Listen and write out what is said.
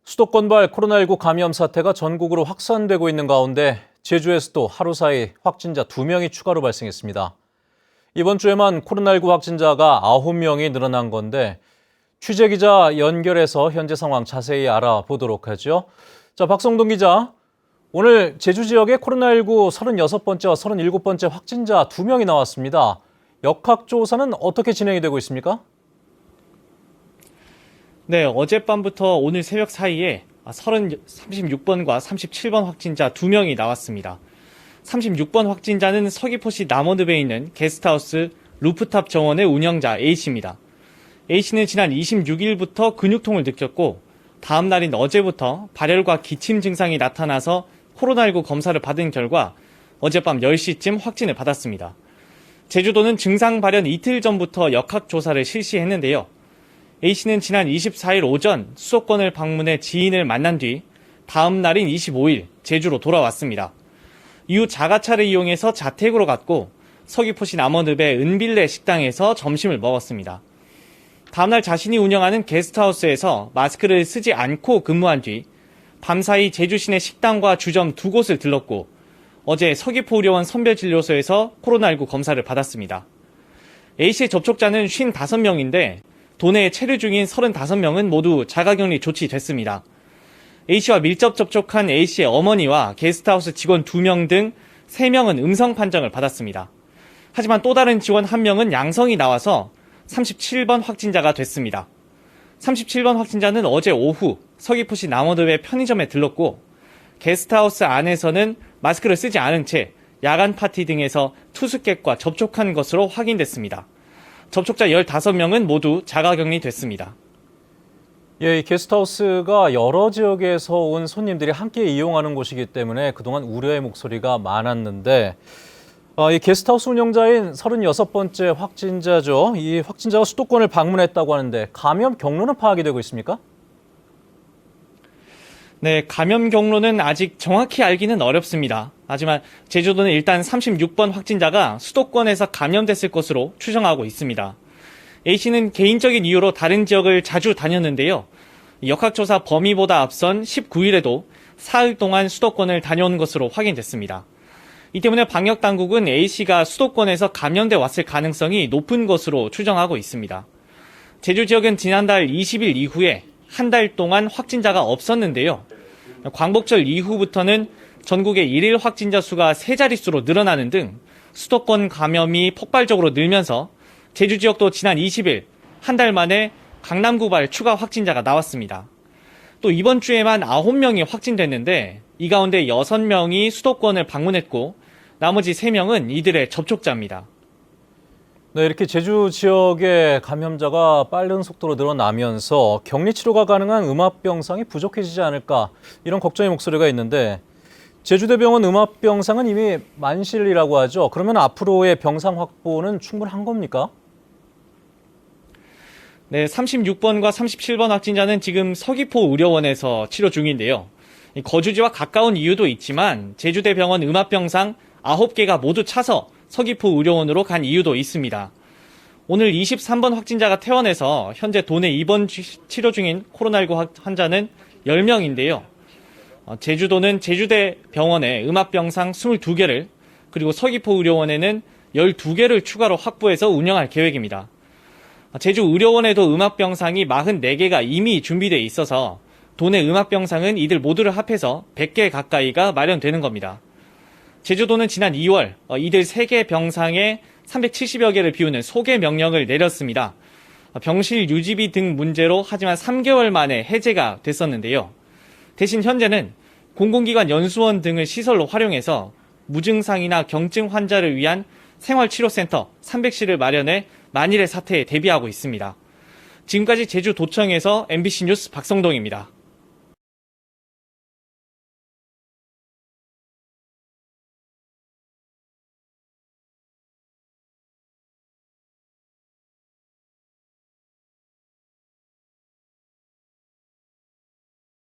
수도권발 코로나19 감염 사태가 전국으로 확산되고 있는 가운데 제주에서도 하루 사이 확진자 2명이 추가로 발생했습니다. 이번 주에만 코로나19 확진자가 9명이 늘어난 건데 취재기자 연결해서 현재 상황 자세히 알아보도록 하죠. 자, 박성동 기자, 오늘 제주 지역에 코로나19 36번째와 37번째 확진자 2명이 나왔습니다. 역학조사는 어떻게 진행이 되고 있습니까? 네, 어젯밤부터 오늘 새벽 사이에 36번과 37번 확진자 2명이 나왔습니다. 36번 확진자는 서귀포시 남원읍에 있는 게스트하우스 루프탑 정원의 운영자 A씨입니다. A씨는 지난 26일부터 근육통을 느꼈고 다음 날인 어제부터 발열과 기침 증상이 나타나서 코로나19 검사를 받은 결과 어젯밤 10시쯤 확진을 받았습니다. 제주도는 증상 발현 이틀 전부터 역학조사를 실시했는데요. A씨는 지난 24일 오전 수도권을 방문해 지인을 만난 뒤 다음 날인 25일 제주로 돌아왔습니다. 이후 자가차를 이용해서 자택으로 갔고 서귀포시 남원읍의 은빌레 식당에서 점심을 먹었습니다. 다음날 자신이 운영하는 게스트하우스에서 마스크를 쓰지 않고 근무한 뒤 밤사이 제주 시내 식당과 주점 2곳을 들렀고 어제 서귀포의료원 선별진료소에서 코로나19 검사를 받았습니다. A씨의 접촉자는 55명인데 도내에 체류 중인 35명은 모두 자가격리 조치됐습니다. A씨와 밀접 접촉한 A씨의 어머니와 게스트하우스 직원 2명 등 3명은 음성 판정을 받았습니다. 하지만 또 다른 직원 1명은 양성이 나와서 37번 확진자가 됐습니다. 37번 확진자는 어제 오후 서귀포시 남원읍의 편의점에 들렀고 게스트하우스 안에서는 마스크를 쓰지 않은 채 야간 파티 등에서 투숙객과 접촉한 것으로 확인됐습니다. 접촉자 15명은 모두 자가격리 됐습니다. 이 게스트하우스가 여러 지역에서 온 손님들이 함께 이용하는 곳이기 때문에 그동안 우려의 목소리가 많았는데 이 게스트하우스 운영자인 36번째 확진자죠. 이 확진자가 수도권을 방문했다고 하는데 감염 경로는 파악이 되고 있습니까? 네, 감염 경로는 아직 정확히 알기는 어렵습니다. 하지만 제주도는 일단 36번 확진자가 수도권에서 감염됐을 것으로 추정하고 있습니다. A씨는 개인적인 이유로 다른 지역을 자주 다녔는데요. 역학조사 범위보다 앞선 19일에도 사흘 동안 수도권을 다녀온 것으로 확인됐습니다. 이 때문에 방역당국은 A씨가 수도권에서 감염돼 왔을 가능성이 높은 것으로 추정하고 있습니다. 제주 지역은 지난달 20일 이후에 한 달 동안 확진자가 없었는데요. 광복절 이후부터는 전국의 일일 확진자 수가 3자릿수로 늘어나는 등 수도권 감염이 폭발적으로 늘면서 제주 지역도 지난 20일 한 달 만에 강남구발 추가 확진자가 나왔습니다. 또 이번 주에만 9명이 확진됐는데 이 가운데 6명이 수도권을 방문했고 나머지 3명은 이들의 접촉자입니다. 네, 이렇게 제주 지역의 감염자가 빠른 속도로 늘어나면서 격리 치료가 가능한 음압병상이 부족해지지 않을까 이런 걱정의 목소리가 있는데 제주대병원 음압병상은 이미 만실이라고 하죠. 그러면 앞으로의 병상 확보는 충분한 겁니까? 네, 36번과 37번 확진자는 지금 서귀포 의료원에서 치료 중인데요. 거주지와 가까운 이유도 있지만 제주대병원 음압병상 9개가 모두 차서 서귀포 의료원으로 간 이유도 있습니다. 오늘 23번 확진자가 퇴원해서 현재 도내 입원 치료 중인 코로나19 환자는 10명인데요. 제주도는 제주대병원에 음압병상 22개를 그리고 서귀포 의료원에는 12개를 추가로 확보해서 운영할 계획입니다. 제주 의료원에도 음압병상이 44개가 이미 준비되어 있어서 도내 음압병상은 이들 모두를 합해서 100개 가까이가 마련되는 겁니다. 제주도는 지난 2월 이들 3개 병상에 370여 개를 비우는 소개 명령을 내렸습니다. 병실 유지비 등 문제로 하지만 3개월 만에 해제가 됐었는데요. 대신 현재는 공공기관 연수원 등을 시설로 활용해서 무증상이나 경증 환자를 위한 생활치료센터 300실을 마련해 만일의 사태에 대비하고 있습니다. 지금까지 제주도청에서 MBC 뉴스 박성동입니다.